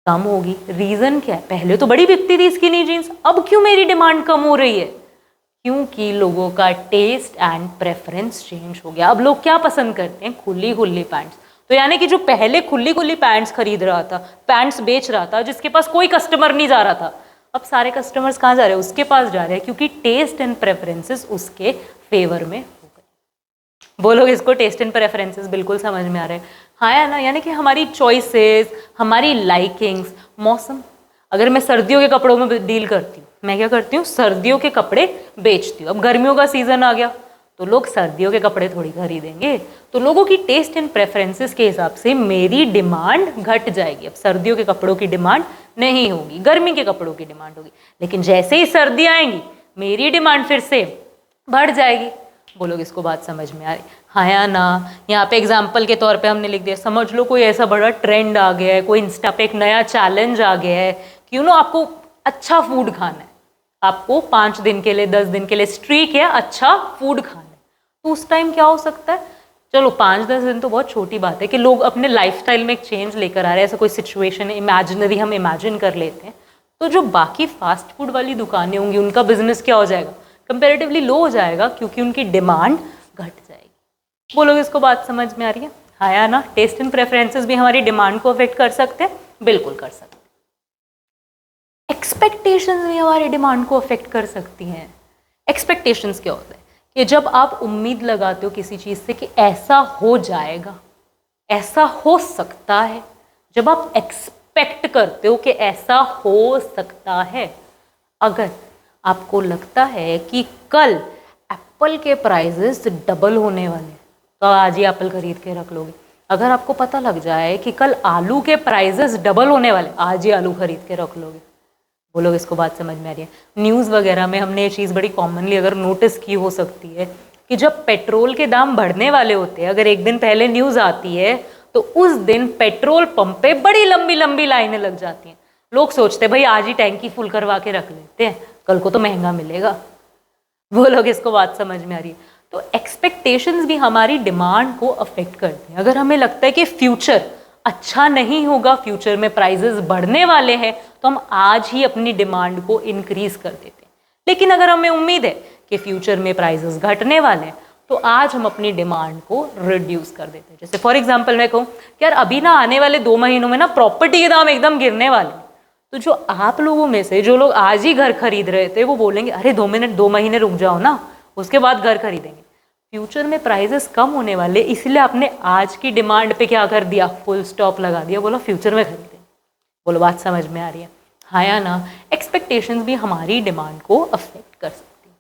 कम होगी। रीज़न क्या है? पहले तो बड़ी बिकती थी स्किनी जीन्स, अब क्यों मेरी डिमांड कम हो रही है? क्योंकि लोगों का टेस्ट एंड प्रेफरेंस चेंज हो गया। अब लोग क्या पसंद करते हैं? खुली खुली पैंट्स। तो यानी कि जो पहले खुली खुली पैंट्स खरीद रहा था, पैंट्स बेच रहा था, जिसके पास कोई कस्टमर नहीं जा रहा था, अब सारे कस्टमर्स कहाँ जा रहे हैं? उसके पास जा रहे हैं, क्योंकि टेस्ट एंड प्रेफरेंसेस उसके फेवर में हो गए। बोलोगे इसको टेस्ट एंड प्रेफरेंसेस बिल्कुल समझ में आ रहे हैं। हाँ या ना, यानी कि हमारी चॉइसेस, हमारी लाइकिंग्स, मौसम। अगर मैं सर्दियों के कपड़ों में डील करती हूँ, मैं क्या करती हूँ, सर्दियों के कपड़े बेचती हूँ। अब गर्मियों का सीजन आ गया तो लोग सर्दियों के कपड़े थोड़ी खरीदेंगे, तो लोगों की टेस्ट एंड प्रेफरेंसेस के हिसाब से मेरी डिमांड घट जाएगी। अब सर्दियों के कपड़ों की डिमांड नहीं होगी, गर्मी के कपड़ों की डिमांड होगी। लेकिन जैसे ही सर्दी आएंगी मेरी डिमांड फिर से बढ़ जाएगी। बोलोगे इसको बात समझ में आ रही? हाँ या ना। यहाँ पे एग्जाम्पल के तौर पे हमने लिख दिया, समझ लो कोई ऐसा बड़ा ट्रेंड आ गया है, कोई इंस्टा पे एक नया चैलेंज आ गया है कि आपको अच्छा फूड खाना है, आपको 5 दिन के लिए 10 दिन के लिए स्ट्रीक है अच्छा फूड खाना है। तो उस टाइम क्या हो सकता है, चलो 5-10 दिन तो बहुत छोटी बात है कि लोग अपने लाइफस्टाइल में एक चेंज लेकर आ रहे हैं, ऐसा कोई सिचुएशन है इमेजिनरी, हम इमेजिन कर लेते हैं। तो जो बाकी फास्ट फूड वाली दुकानें होंगी उनका बिजनेस क्या हो जाएगा, कंपेरेटिवली लो हो जाएगा, क्योंकि उनकी डिमांड घट जाएगी। बोलोगे इसको बात समझ में आ रही है? हाँ या ना। टेस्ट एंड प्रेफरेंसेस भी हमारी डिमांड को अफेक्ट कर सकते हैं, बिल्कुल कर सकते हैं। एक्सपेक्टेशंस भी हमारी डिमांड को अफेक्ट कर सकती हैं। एक्सपेक्टेशंस क्या होता है कि जब आप उम्मीद लगाते हो किसी चीज़ से कि ऐसा हो जाएगा, ऐसा हो सकता है, जब आप एक्सपेक्ट करते हो कि ऐसा हो सकता है, अगर आपको लगता है कि कल एप्पल के प्राइजेस डबल होने वाले हैं तो आज ही एप्पल खरीद के रख लोगे। अगर आपको पता लग जाए कि कल आलू के प्राइजेस डबल होने वाले, आज ही आलू खरीद के रख लोगे। बोलोगे इसको बात समझ में आ रही है? न्यूज़ वगैरह में हमने ये चीज़ बड़ी कॉमनली अगर नोटिस की हो सकती है कि जब पेट्रोल के दाम बढ़ने वाले होते हैं, अगर एक दिन पहले न्यूज़ आती है तो उस दिन पेट्रोल पंप पे बड़ी लंबी लंबी लाइनें लग जाती हैं। लोग सोचते हैं भाई आज ही टैंकी फुल करवा के रख लेते हैं, कल को तो महंगा मिलेगा। बोलोगे इसको बात समझ में आ रही है? तो एक्सपेक्टेशंस भी हमारी डिमांड को अफेक्ट करते हैं। अगर हमें लगता है कि फ्यूचर अच्छा नहीं होगा, फ्यूचर में प्राइजेस बढ़ने वाले हैं, तो हम आज ही अपनी डिमांड को इंक्रीज कर देते हैं। लेकिन अगर हमें उम्मीद है कि फ्यूचर में प्राइजेस घटने वाले हैं तो आज हम अपनी डिमांड को रिड्यूस कर देते हैं। जैसे फॉर एग्जांपल मैं कहूँ कि यार अभी ना आने वाले 2 महीनों में ना प्रॉपर्टी के दाम एकदम गिरने वाले हैं, तो जो आप लोगों में से जो लोग आज ही घर खरीद रहे थे वो बोलेंगे अरे 2 महीने रुक जाओ ना, उसके बाद घर खरीदेंगे। फ्यूचर में प्राइजेस कम होने वाले, इसलिए आपने आज की डिमांड पे क्या कर दिया, फुल स्टॉप लगा दिया, बोलो फ्यूचर में खरीदेंगे। बोलो बात समझ में आ रही है? हाँ या ना। एक्सपेक्टेशंस भी हमारी डिमांड को अफेक्ट कर सकती है।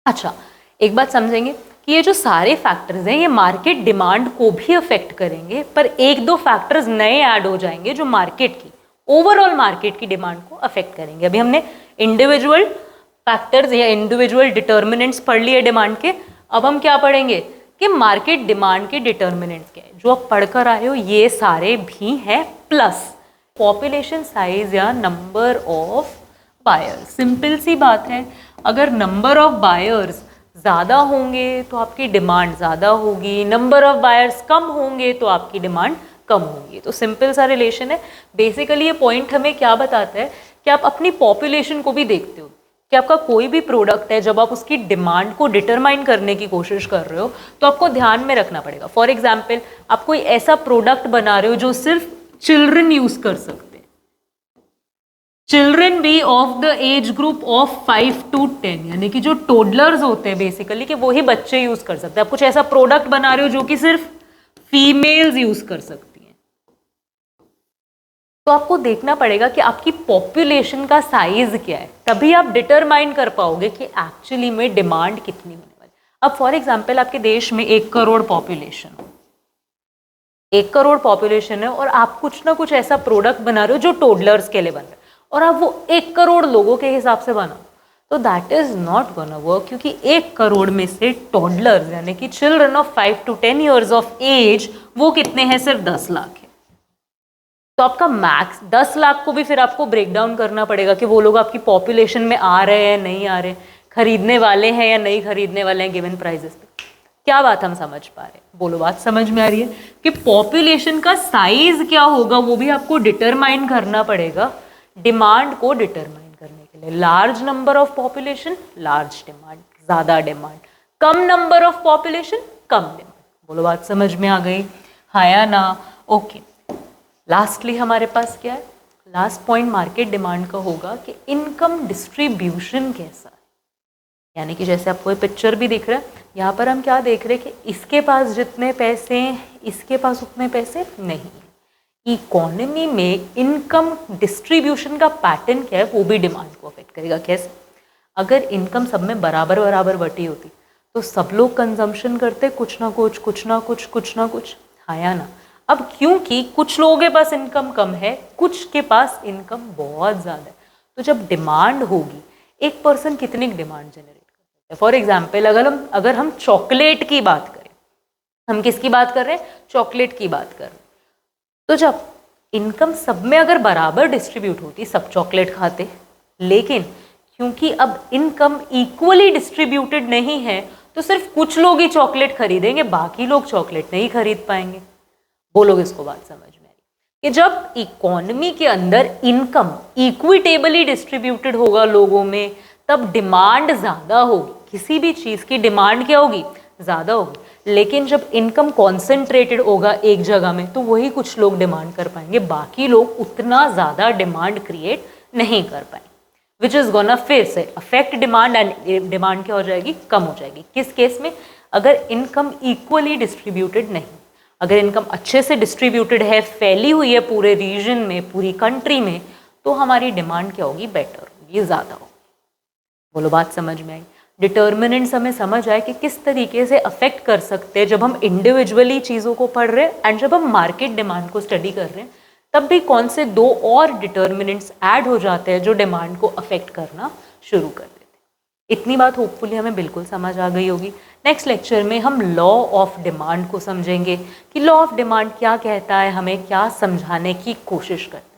अच्छा, एक बात समझेंगे कि ये जो सारे फैक्टर्स हैं ये मार्केट डिमांड को भी अफेक्ट करेंगे, पर 1-2 फैक्टर्स नए ऐड हो जाएंगे जो मार्केट की ओवरऑल मार्केट की डिमांड को अफेक्ट करेंगे। अभी हमने इंडिविजुअल फैक्टर्स या इंडिविजुअल डिटर्मिनेंट्स पढ़ लिए डिमांड के, अब हम क्या पढ़ेंगे कि मार्केट डिमांड के डिटर्मिनेंट्स क्या है। जो आप पढ़कर आए हो ये सारे भी हैं, प्लस पॉपुलेशन साइज या नंबर ऑफ बायर्स। सिंपल सी बात है, अगर नंबर ऑफ बायर्स ज़्यादा होंगे तो आपकी डिमांड ज़्यादा होगी, नंबर ऑफ बायर्स कम होंगे तो आपकी डिमांड कम होगी। तो सिंपल सा रिलेशन है। बेसिकली ये पॉइंट हमें क्या बताता है कि आप अपनी पॉपुलेशन को भी देखते हो कि आपका कोई भी प्रोडक्ट है, जब आप उसकी डिमांड को डिटरमाइन करने की कोशिश कर रहे हो तो आपको ध्यान में रखना पड़ेगा। फॉर एग्जाम्पल, आप कोई ऐसा प्रोडक्ट बना रहे हो जो सिर्फ चिल्ड्रन यूज कर सकते हैं, चिल्ड्रन भी of the age group of 5 to 10, यानी कि जो टोडलर्स होते हैं बेसिकली कि वो ही बच्चे यूज कर सकते हैं। आप कुछ ऐसा प्रोडक्ट बना रहे हो जो कि सिर्फ फीमेल्स यूज कर सकती हैं, तो आपको देखना पड़ेगा कि आपकी पॉपुलेशन का साइज क्या है, तभी आप डिटरमाइन कर पाओगे कि एक्चुअली में डिमांड कितनी होने वाली। अब फॉर एग्जाम्पल आपके देश में 1 करोड़ पॉपुलेशन, 1 करोड़ पॉपुलेशन है और आप कुछ ना कुछ ऐसा प्रोडक्ट बना रहे हो जो टोडलर्स के लिए बन रहा है, और आप वो 1 करोड़ लोगों के हिसाब से बनाओ तो that is not gonna work, क्योंकि 1 करोड़ में से टोडलर्स यानी कि children of 5 to 10 years of age वो कितने हैं, सिर्फ 10 लाख है। तो आपका मैक्स 10 लाख को भी फिर आपको ब्रेक डाउन करना पड़ेगा कि वो लोग आपकी पॉपुलेशन में आ रहे हैं नहीं आ रहे, खरीदने वाले हैं या नहीं खरीदने वाले हैं गिवन प्राइजेस पे। क्या बात हम समझ पा रहे हैं? बोलो बात समझ में आ रही है कि पॉपुलेशन का साइज क्या होगा वो भी आपको डिटरमाइन करना पड़ेगा डिमांड को डिटरमाइन करने के लिए। Large number of population large demand, ज्यादा डिमांड, कम नंबर ऑफ पॉपुलेशन कम डिमांड। बोलो बात समझ में आ गई? हाँ या ना? ओके, लास्टली हमारे पास क्या है, लास्ट पॉइंट मार्केट डिमांड का होगा कि इनकम डिस्ट्रीब्यूशन कैसा है, यानी कि जैसे आपको ये पिक्चर भी दिख रहा है यहाँ पर हम क्या देख रहे हैं कि इसके पास जितने पैसे हैं इसके पास उतने पैसे नहीं हैं। इकोनॉमी में इनकम डिस्ट्रीब्यूशन का पैटर्न क्या है वो भी डिमांड को अफेक्ट करेगा। कैसे? अगर इनकम सब में बराबर बराबर बटी होती तो सब लोग कंजम्पशन करते कुछ ना कुछ कुछ ना कुछ कुछ ना कुछ, हाँ या ना? अब क्योंकि कुछ लोगों के पास इनकम कम है, कुछ के पास इनकम बहुत ज़्यादा है, तो जब डिमांड होगी एक पर्सन कितनी डिमांड जनरेट कर सकता है। फॉर एग्जाम्पल अगर हम चॉकलेट की बात करें, हम किसकी बात कर रहे हैं? चॉकलेट की बात कर रहे हैं। तो जब इनकम सब में अगर बराबर डिस्ट्रीब्यूट होती, सब चॉकलेट खाते, लेकिन क्योंकि अब इनकम इक्वली डिस्ट्रीब्यूटेड नहीं है तो सिर्फ कुछ लोग ही चॉकलेट खरीदेंगे, बाकी लोग चॉकलेट नहीं खरीद पाएंगे। बोलोगे इसको बात समझ में आई कि जब इकोनॉमी के अंदर इनकम इक्विटेबली डिस्ट्रीब्यूटेड होगा लोगों में, तब डिमांड ज़्यादा होगी। किसी भी चीज़ की डिमांड क्या होगी? ज़्यादा होगी। लेकिन जब इनकम कॉन्सेंट्रेटेड होगा एक जगह में तो वही कुछ लोग डिमांड कर पाएंगे, बाकी लोग उतना ज़्यादा डिमांड क्रिएट नहीं कर पाएंगे, विच इज़ गोना फिर से अफेक्ट डिमांड, एंड डिमांड क्या हो जाएगी? कम हो जाएगी। किस केस में? अगर इनकम इक्वली डिस्ट्रीब्यूटेड नहीं, अगर इनकम अच्छे से डिस्ट्रीब्यूटेड है, फैली हुई है पूरे रीजन में, पूरी कंट्री में, तो हमारी डिमांड क्या होगी? बेटर होगी, ज़्यादा होगी। बोलो बात समझ में आई? डिटर्मिनेंट्स हमें समझ आए कि किस तरीके से अफेक्ट कर सकते हैं जब हम इंडिविजुअली चीज़ों को पढ़ रहे हैं, एंड जब हम मार्केट डिमांड को स्टडी कर रहे हैं तब भी कौन से दो और डिटर्मिनेंट्स ऐड हो जाते हैं जो डिमांड को अफेक्ट करना शुरू कर देते हैं। इतनी बात होपफुली हमें बिल्कुल समझ आ गई होगी। नेक्स्ट लेक्चर में हम लॉ ऑफ डिमांड को समझेंगे कि लॉ ऑफ डिमांड क्या कहता है, हमें क्या समझाने की कोशिश करता है।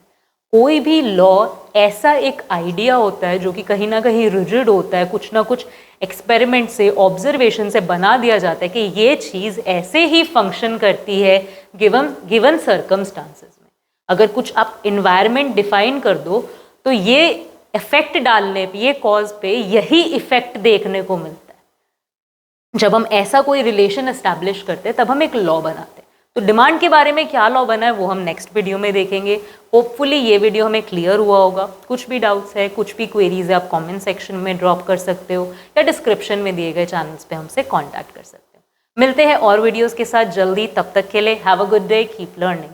कोई भी लॉ ऐसा एक आइडिया होता है जो कि कहीं ना कहीं रिजिड होता है, कुछ ना कुछ एक्सपेरिमेंट से, ऑब्जर्वेशन से बना दिया जाता है कि ये चीज़ ऐसे ही फंक्शन करती है गिवन सर्कमस्टांसेस में। अगर कुछ आप इन्वायरमेंट डिफाइन कर दो तो ये इफेक्ट डालने पे, ये कॉज पे यही इफेक्ट देखने को मिलता है। जब हम ऐसा कोई रिलेशन एस्टैब्लिश करते हैं तब हम एक लॉ बनाते हैं। तो डिमांड के बारे में क्या लॉ बना है वो हम नेक्स्ट वीडियो में देखेंगे। होपफुली ये वीडियो हमें क्लियर हुआ होगा। कुछ भी डाउट्स है, कुछ भी क्वेरीज है, आप कमेंट सेक्शन में ड्रॉप कर सकते हो या डिस्क्रिप्शन में दिए गए चैनल्स पे हमसे कांटेक्ट कर सकते हो। मिलते हैं और वीडियोस के साथ जल्दी, तब तक के लिए have a good day, keep learning.